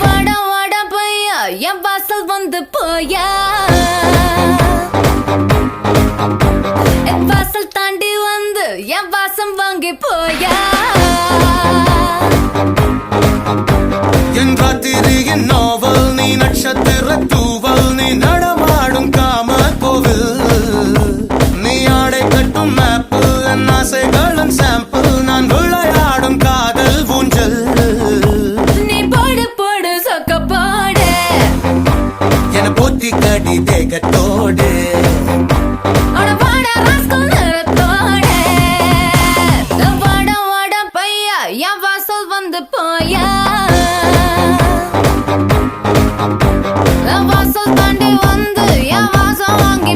வாடா வாடா பையா என் வாசல் வந்து போயா என் வாசல் தாண்டி வந்து என் வாசம் வாங்கி போயா என் ராத்திரியின் நாவல் நீ நட்சத்திர தூவல் நீ நடமாடும் காம கோவில் நீ ஆடை கட்டும் மேப்பிள் என் ஆசைகளின் சாம்பிள் நான் விளையாடும் காதல் ஊஞ்சல் நீ போடு போடு சொக்க போடு என போத்தி கடி தேகத்தோடு அட வாடா ராஸ்கல் நிறத்தோடு வாடா வாடா பையா என் வாசல் வந்து போயா வாசல் தாண்டி வந்து என் வாசம் வாங்கி